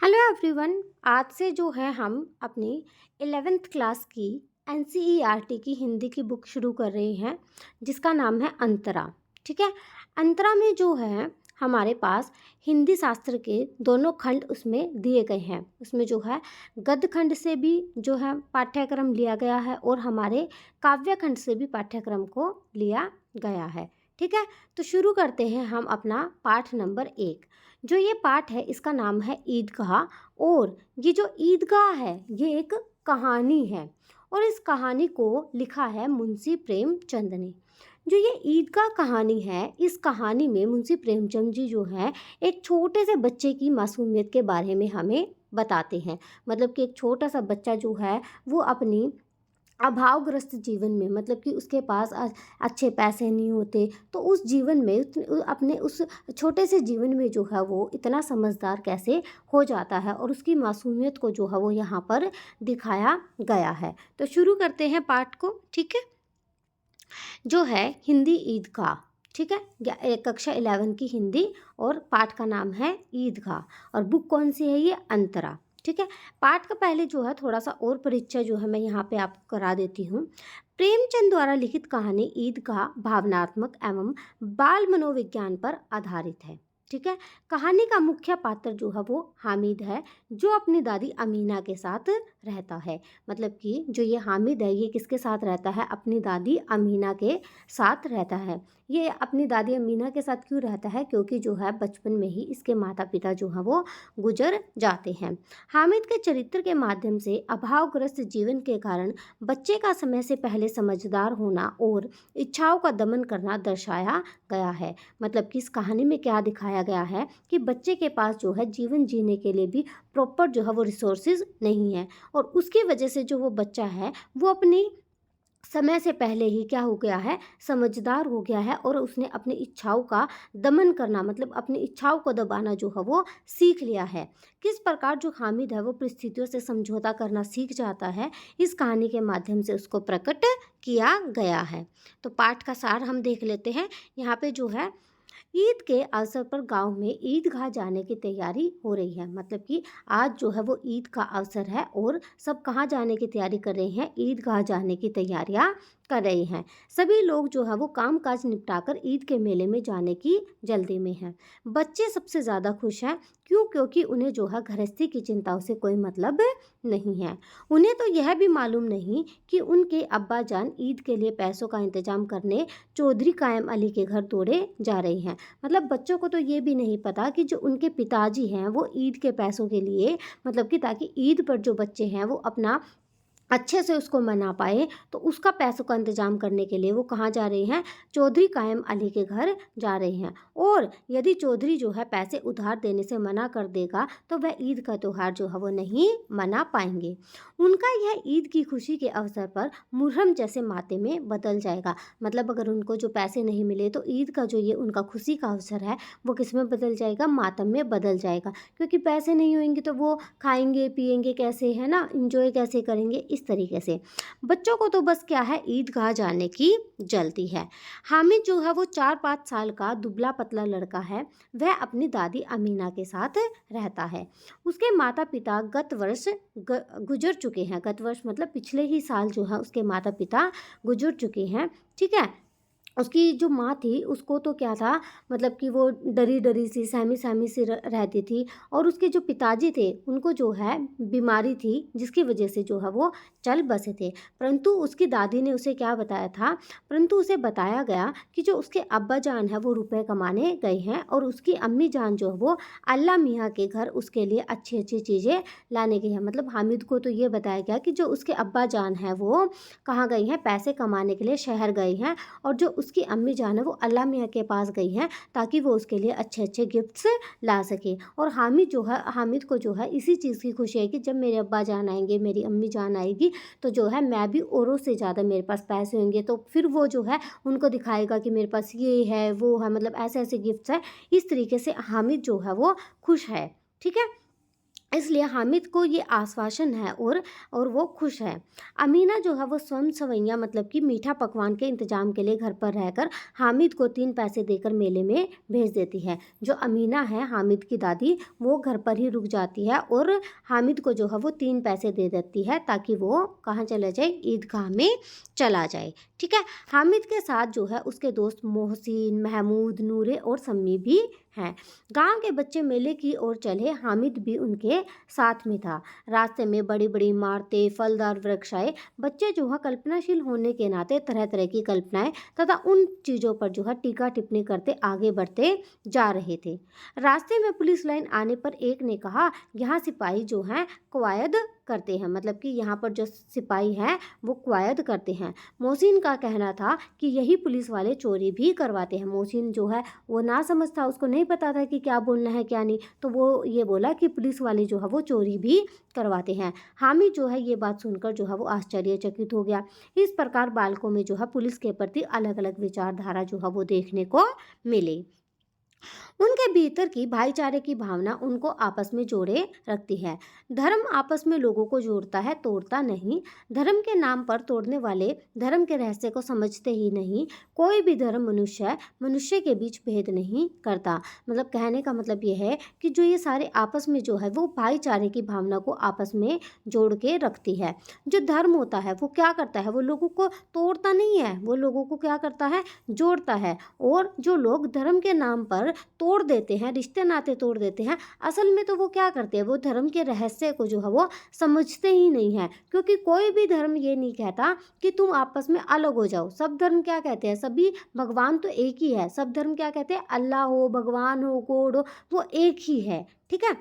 Hello everyone. आज से जो है हम अपनी 11th क्लास की एनसीईआरटी की हिंदी की बुक शुरू कर रहे हैं जिसका नाम है अंतरा। ठीक है। अंतरा में जो है हमारे पास हिंदी शास्त्र के दोनों खंड उसमें दिए गए हैं। उसमें जो है गद्य खंड से भी जो है पाठ्यक्रम लिया गया है और हमारे काव्य खंड से भी पाठ्यक्रम को लिया गया है। ठीक है। तो शुरू करते हैं हम अपना पाठ नंबर 1। जो ये पाठ है इसका नाम है ईदगाह। और ये जो ईदगाह है ये एक कहानी है और इस कहानी को लिखा है मुंशी प्रेमचंद ने। जो ये ईदगाह कहानी है इस कहानी में मुंशी प्रेमचंद जी जो है एक छोटे से बच्चे की मासूमियत के बारे में हमें बताते हैं। मतलब कि एक छोटा सा बच्चा जो है वो अपनी अभावग्रस्त जीवन में, मतलब कि उसके पास अच्छे पैसे नहीं होते, तो उस जीवन में अपने उस छोटे से जीवन में जो है वो इतना समझदार कैसे हो जाता है और उसकी मासूमियत को जो है वो यहाँ पर दिखाया गया है। तो शुरू करते हैं पाठ को। ठीक है। जो है हिंदी ईदगाह। ठीक है। कक्षा 11 की हिंदी और पाठ का नाम है ईदगाह और बुक कौन सी है, ये अंतरा। ठीक है। पाठ का पहले जो है थोड़ा सा और परिचय जो है मैं यहाँ पे आपको करा देती हूँ। प्रेमचंद द्वारा लिखित कहानी ईदगाह भावनात्मक एवं बाल मनोविज्ञान पर आधारित है। ठीक है। कहानी का मुख्य पात्र जो है वो हामिद है जो अपनी दादी अमीना के साथ रहता है। मतलब कि जो ये हामिद है ये किसके साथ रहता है, अपनी दादी अमीना के साथ रहता है। ये अपनी दादी अमीना के साथ क्यों रहता है, क्योंकि जो है बचपन में ही इसके माता पिता जो है वो गुजर जाते हैं। हामिद के चरित्र के माध्यम से अभावग्रस्त जीवन के कारण बच्चे का समय से पहले समझदार होना और इच्छाओं का दमन करना दर्शाया गया है। मतलब कि इस कहानी में क्या दिखाया गया है कि बच्चे के पास जो है जीवन जीने के लिए भी प्रॉपर जो है वो रिसोर्सेज नहीं है और उसकी वजह से जो वो बच्चा है वो अपनी समय से पहले ही क्या हो गया है, समझदार हो गया है और उसने अपनी इच्छाओं का दमन करना, मतलब अपनी इच्छाओं को दबाना जो है वो सीख लिया है। किस प्रकार जो हामिद है वो परिस्थितियों से समझौता करना सीख जाता है, इस कहानी के माध्यम से उसको प्रकट किया गया है। तो पाठ का सार हम देख लेते हैं। यहाँ पे जो है ईद के अवसर पर गांव में ईदगाह जाने की तैयारी हो रही है। मतलब कि आज जो है वो ईद का अवसर है और सब कहाँ जाने की तैयारी कर रहे हैं, ईदगाह जाने की तैयारियां कर रहे हैं। सभी लोग जो है वो काम काज निपटाकर ईद के मेले में जाने की जल्दी में हैं। बच्चे सबसे ज़्यादा खुश हैं। क्यों? क्योंकि उन्हें जो है गृहस्थी की चिंताओं से कोई मतलब नहीं है। उन्हें तो यह भी मालूम नहीं कि उनके अब्बा जान ईद के लिए पैसों का इंतजाम करने चौधरी कायम अली के घर दौड़े जा रही हैं। मतलब बच्चों को तो ये भी नहीं पता कि जो उनके पिताजी हैं वो ईद के पैसों के लिए, मतलब कि ताकि ईद पर जो बच्चे हैं वो अपना अच्छे से उसको मना पाए, तो उसका पैसों का इंतजाम करने के लिए वो कहाँ जा रहे हैं, चौधरी कायम अली के घर जा रहे हैं। और यदि चौधरी जो है पैसे उधार देने से मना कर देगा तो वह ईद का त्यौहार जो है वो नहीं मना पाएंगे। उनका यह ईद की खुशी के अवसर पर मुहर्रम जैसे माते में बदल जाएगा। मतलब अगर उनको जो पैसे नहीं मिले तो ईद का जो ये उनका खुशी का अवसर है वो किस में बदल जाएगा, मातम में बदल जाएगा। क्योंकि पैसे नहीं होंगे तो वो खाएंगे पिएंगे कैसे, है ना, इंजॉय कैसे करेंगे। इस तरीके से बच्चों को तो बस क्या है, ईदगाह जाने की जल्दी है। हामिद जो है वो 4-5 साल का दुबला पतला लड़का है। वह अपनी दादी अमीना के साथ रहता है। उसके माता पिता गत वर्ष गुजर चुके हैं। गत वर्ष मतलब पिछले ही साल जो है उसके माता पिता गुजर चुके हैं। ठीक है। उसकी जो माँ थी उसको तो क्या था, मतलब कि वो डरी डरी सी सहमी सहमी सी रहती थी। और उसके जो पिताजी थे उनको जो है बीमारी थी जिसकी वजह से जो है वो चल बसे थे। परंतु उसकी दादी ने उसे क्या बताया था, परंतु उसे बताया गया कि जो उसके अब्बा जान है वो रुपए कमाने गए हैं और उसकी अम्मी जान जो है वो अल्लाह मियाँ के घर उसके लिए अच्छी अच्छी चीज़ें लाने गई हैं। मतलब हामिद को तो ये बताया गया कि जो उसके अब्बा जान है वो कहाँ गई हैं, पैसे कमाने के लिए शहर गई हैं और जो उसकी अम्मी जान है वो अल्लाह मियाँ के पास गई हैं ताकि वो उसके लिए अच्छे अच्छे गिफ्ट्स ला सके। और हामिद को जो है इसी चीज़ की खुशी है कि जब मेरे अब्बा जान आएंगे, मेरी अम्मी जान आएगी, तो जो है मैं भी औरों से ज़्यादा मेरे पास पैसे होंगे, तो फिर वो जो है उनको दिखाएगा कि मेरे पास ये है वो है, मतलब ऐसे ऐसे गिफ्ट्स है। इस तरीके से हामिद जो है वो खुश है। ठीक है। इसलिए हामिद को ये आश्वासन है और वो खुश है। अमीना जो है वो स्वयं सवैया मतलब कि मीठा पकवान के इंतजाम के लिए घर पर रहकर हामिद को 3 पैसे देकर मेले में भेज देती है। जो अमीना है हामिद की दादी, वो घर पर ही रुक जाती है और हामिद को जो है वो 3 पैसे दे देती है ताकि वो कहाँ चला जाए, ईदगाह में चला जाए। ठीक है। हामिद के साथ जो है उसके दोस्त मोहसिन, महमूद, नूरे और सम्मी भी हैं। गांव के बच्चे मेले की ओर चले, हामिद भी उनके साथ में था। रास्ते में बड़ी बड़ी इमारतें, फलदार वृक्ष आए। बच्चे जो है कल्पनाशील होने के नाते तरह तरह की कल्पनाएं तथा उन चीज़ों पर जो है टीका टिप्पणी करते आगे बढ़ते जा रहे थे। रास्ते में पुलिस लाइन आने पर एक ने कहा, यहाँ सिपाही जो हैं कवायद करते हैं, मतलब कि यहाँ पर जो सिपाही हैं वो कवायद करते हैं। मोहसिन का कहना था कि यही पुलिस वाले चोरी भी करवाते हैं। मोहसिन जो है वो ना समझता, उसको नहीं पता था कि क्या बोलना है क्या नहीं, तो वो ये बोला कि पुलिस वाले जो है वो चोरी भी करवाते हैं। हामिद जो है ये बात सुनकर जो है वो आश्चर्यचकित हो गया। इस प्रकार बालकों में जो है पुलिस के प्रति अलग अलग विचारधारा जो है वो देखने को मिली। उनके भीतर की भाईचारे की भावना उनको आपस में जोड़े रखती है। धर्म आपस में लोगों को जोड़ता है, तोड़ता नहीं। धर्म के नाम पर तोड़ने वाले धर्म के रहस्य को समझते ही नहीं। कोई भी धर्म मनुष्य के बीच भेद नहीं करता। मतलब कहने का मतलब ये है कि जो ये सारे आपस में जो है वो भाईचारे की भावना को आपस में जोड़ के रखती है। जो धर्म होता है वो क्या करता है, वो लोगों को तोड़ता नहीं है, वो लोगों को क्या करता है, जोड़ता है। और जो लोग धर्म के नाम पर तोड़ देते हैं, रिश्ते नाते तोड़ देते हैं, असल में तो वो क्या करते हैं, वो धर्म के रहस्य को जो है वो समझते ही नहीं है। क्योंकि कोई भी धर्म ये नहीं कहता कि तुम आपस में अलग हो जाओ। सब धर्म क्या कहते हैं, सभी भगवान तो एक ही है। सब धर्म क्या कहते हैं, अल्लाह हो, भगवान हो, गॉड हो, वो एक ही है। ठीक है।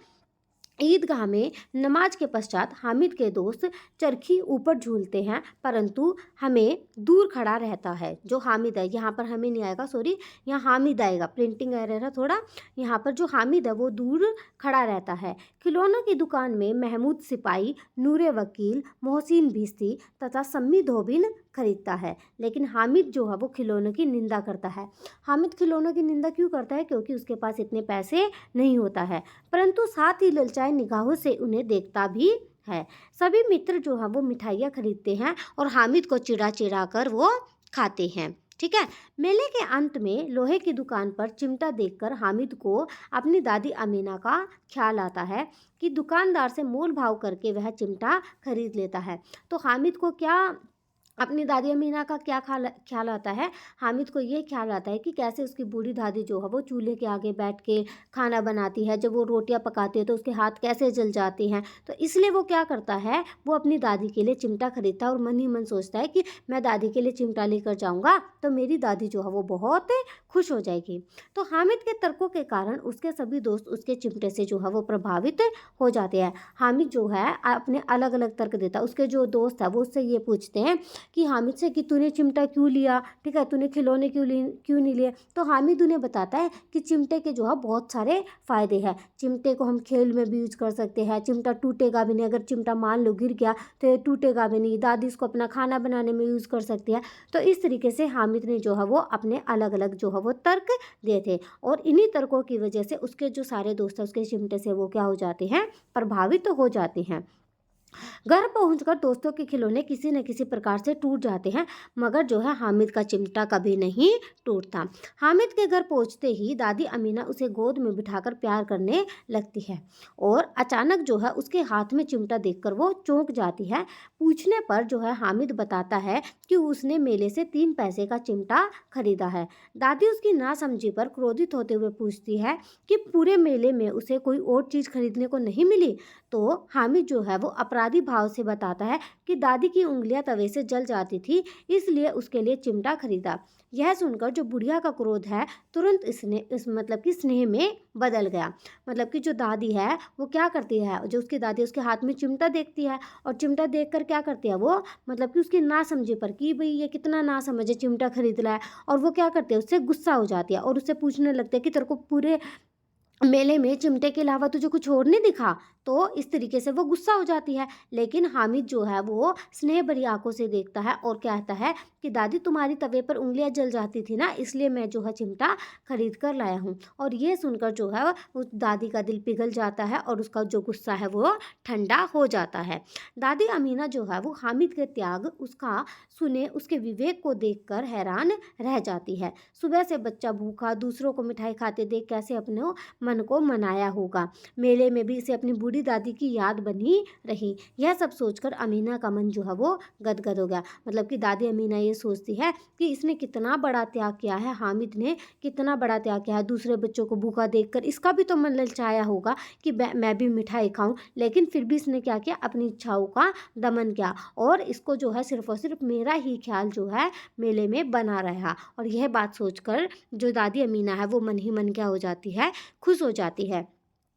ईदगाह में नमाज के पश्चात हामिद के दोस्त चरखी ऊपर झूलते हैं, परंतु हमें दूर खड़ा रहता है। जो हामिद है, यहाँ पर हमें नहीं आएगा, सॉरी, यहाँ हामिद आएगा, प्रिंटिंग एरर है थोड़ा। यहाँ पर जो हामिद है वो दूर खड़ा रहता है। खिलौनों की दुकान में महमूद सिपाही, नूरे वकील, मोहसिन भिस्ती तथा सम्मी धोबिन खरीदता है, लेकिन हामिद जो है वो खिलौनों की निंदा करता है। हामिद खिलौनों की निंदा क्यों करता है, क्योंकि उसके पास इतने पैसे नहीं होता है, परंतु साथ ही ललचाए निगाहों से उन्हें देखता भी है। सभी मित्र जो है वो मिठाइयाँ खरीदते हैं और हामिद को चिढ़ा चिढ़ा कर वो खाते हैं। ठीक है। मेले के अंत में लोहे की दुकान पर चिमटा देखकर हामिद को अपनी दादी अमीना का ख्याल आता है कि दुकानदार से मोल भाव करके वह चिमटा खरीद लेता है। तो हामिद को क्या, अपनी दादी अमीना का क्या ख्याल आता है, हामिद को ये ख्याल आता है कि कैसे उसकी बूढ़ी दादी जो है वो चूल्हे के आगे बैठ के खाना बनाती है। जब वो रोटियां पकाती है तो उसके हाथ कैसे जल जाते हैं। तो इसलिए वो क्या करता है, वो अपनी दादी के लिए चिमटा खरीदता है और मन ही मन सोचता है कि मैं दादी के लिए चिमटा लेकर जाऊँगा तो मेरी दादी जो है वो बहुत खुश हो जाएगी। तो हामिद के तर्कों के कारण उसके सभी दोस्त उसके चिमटे से जो है वो प्रभावित हो जाते हैं। हामिद जो है अपने अलग अलग तर्क देता है। उसके जो दोस्त है वो उससे ये पूछते हैं कि हामिद से कि तूने चिमटा क्यों लिया, ठीक है, तूने खिलौने क्यों नहीं लिए। तो हामिद उन्हें बताता है कि चिमटे के जो है बहुत सारे फ़ायदे हैं। चिमटे को हम खेल में भी यूज़ कर सकते हैं, चिमटा टूटेगा भी नहीं, अगर चिमटा मान लो गिर गया तो ये टूटेगा भी नहीं। दादी इसको अपना खाना बनाने में यूज़ कर सकती है। तो इस तरीके से हामिद ने जो है वो अपने अलग अलग जो है वो तर्क दिए थे और इन्हीं तर्कों की वजह से उसके जो सारे दोस्त हैं उसके चिमटे से वो क्या हो जाते हैं, प्रभावित हो जाते हैं। घर पहुंचकर दोस्तों के खिलौने किसी न किसी प्रकार से टूट जाते हैं, मगर जो है हामिद का चिमटा कभी नहीं टूटता। हामिद के घर पहुंचते ही दादी अमीना उसे गोद में बिठाकर प्यार करने लगती है और अचानक जो है उसके हाथ में चिमटा देखकर वो चौंक जाती है। पूछने पर जो है हामिद बताता है कि उसने मेले से 3 पैसे का चिमटा खरीदा है। दादी उसकी नासमझी पर क्रोधित होते हुए पूछती है कि पूरे मेले में उसे कोई और चीज़ खरीदने को नहीं मिली। तो हामिद जो है वो अपराधी भाव से बताता है कि दादी की उंगलियां तवे से जल जाती थी, इसलिए उसके लिए चिमटा खरीदा। यह सुनकर जो बुढ़िया का क्रोध है तुरंत इस मतलब कि स्नेह में बदल गया। मतलब कि जो दादी है वो क्या करती है, जो उसकी दादी उसके हाथ में चिमटा देखती है और चिमटा देखकर क्या करती है वो, मतलब कि उसकी नासमझी पर कि भाई ये कितना नासमझ है, चिमटा खरीद रहा है, और वो क्या करती है उससे गुस्सा हो जाती है और उससे पूछने लगते हैं कि तेरे को पूरे मेले में चिमटे के अलावा तुझे कुछ और नहीं दिखा? तो इस तरीके से वो गुस्सा हो जाती है। लेकिन हामिद जो है वो स्नेह भरी आंखों से देखता है और कहता है कि दादी तुम्हारी तवे पर उंगलियां जल जाती थी ना, इसलिए मैं जो है चिमटा खरीद कर लाया हूँ। और ये सुनकर जो है उस दादी का दिल पिघल जाता है और उसका जो गुस्सा है वो ठंडा हो जाता है। दादी अमीना जो है वो हामिद के त्याग, उसका सुने, उसके विवेक को देखकर हैरान रह जाती है। सुबह से बच्चा भूखा दूसरों को मिठाई खाते देख कैसे अपने मन को मनाया होगा। मेले में भी इसे अपनी बूढ़ी दादी की याद बनी रही। यह सब सोचकर अमीना का मन जो है वो गदगद हो गया। मतलब कि दादी अमीना ये सोचती है कि इसने कितना बड़ा त्याग किया है, हामिद ने कितना बड़ा त्याग किया है। दूसरे बच्चों को भूखा देखकर इसका भी तो मन ललचाया होगा कि मैं भी मिठाई खाऊं, लेकिन फिर भी इसने क्या किया, अपनी इच्छाओं का दमन किया और इसको जो है सिर्फ और सिर्फ मेरा ही ख्याल जो है मेले में बना रहा। और यह बात सोचकर जो दादी अमीना है वो मन ही मन क्या हो जाती है, खुश हो जाती है।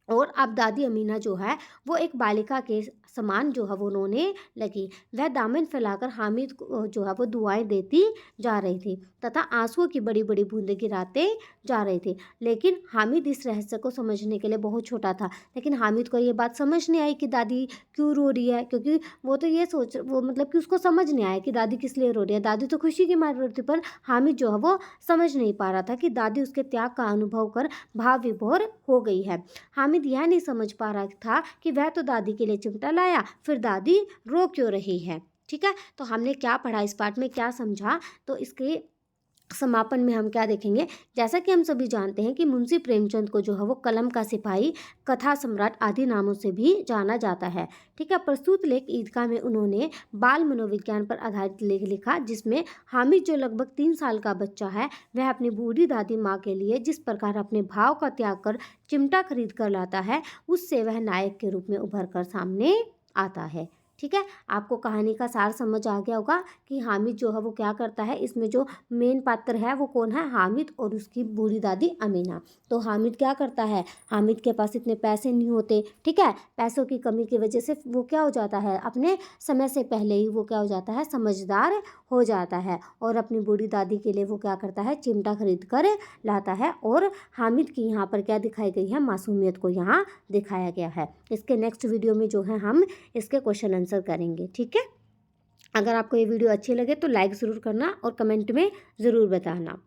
और अब दादी अमीना जो है वो एक बालिका के समान जो है वो रोने लगी। वह दामन फैलाकर हामिद को जो है वो दुआएं देती जा रही थी तथा आंसुओं की बड़ी बड़ी बूंदें गिराते जा रही थी। लेकिन हामिद इस रहस्य को समझने के लिए बहुत छोटा था। लेकिन हामिद को ये बात समझ नहीं आई कि दादी क्यों रो रही है, क्योंकि वो तो ये सोच वो मतलब कि उसको समझ नहीं आया कि दादी किस लिए रो रही है। दादी तो खुशी की मार रो रही थी, पर हामिद जो है वो समझ नहीं पा रहा था कि दादी उसके त्याग का अनुभव कर भाव विभोर हो गई है। हामिद यह नहीं समझ पा रहा था कि वह तो दादी के लिए चिमटा लाया, फिर दादी रो क्यों रही है। ठीक है, तो हमने क्या पढ़ा इस पाठ में, क्या समझा, तो इसके समापन में हम क्या देखेंगे। जैसा कि हम सभी जानते हैं कि मुंशी प्रेमचंद को जो है वो कलम का सिपाही, कथा सम्राट आदि नामों से भी जाना जाता है। ठीक है, प्रस्तुत लेख ईदगाह में उन्होंने बाल मनोविज्ञान पर आधारित लेख लिखा, जिसमें हामिद जो लगभग 3 साल का बच्चा है वह अपनी बूढ़ी दादी माँ के लिए जिस प्रकार अपने भाव का त्याग कर चिमटा खरीद कर लाता है, उससे वह नायक के रूप में उभर कर सामने आता है। ठीक है, आपको कहानी का सार समझ आ गया होगा कि हामिद जो है वो क्या करता है। इसमें जो मेन पात्र है वो कौन है, हामिद और उसकी बूढ़ी दादी अमीना। तो हामिद क्या करता है, हामिद के पास इतने पैसे नहीं होते। ठीक है, पैसों की कमी की वजह से वो क्या हो जाता है, अपने समय से पहले ही वो क्या हो जाता है, समझदार हो जाता है और अपनी बूढ़ी दादी के लिए वो क्या करता है, चिमटा खरीद कर लाता है। और हामिद की यहाँ पर क्या दिखाई गई है, मासूमियत को यहाँ दिखाया गया है। इसके नेक्स्ट वीडियो में जो है हम इसके क्वेश्चन आंसर करेंगे। ठीक है, अगर आपको ये वीडियो अच्छी लगे तो लाइक ज़रूर करना और कमेंट में ज़रूर बताना।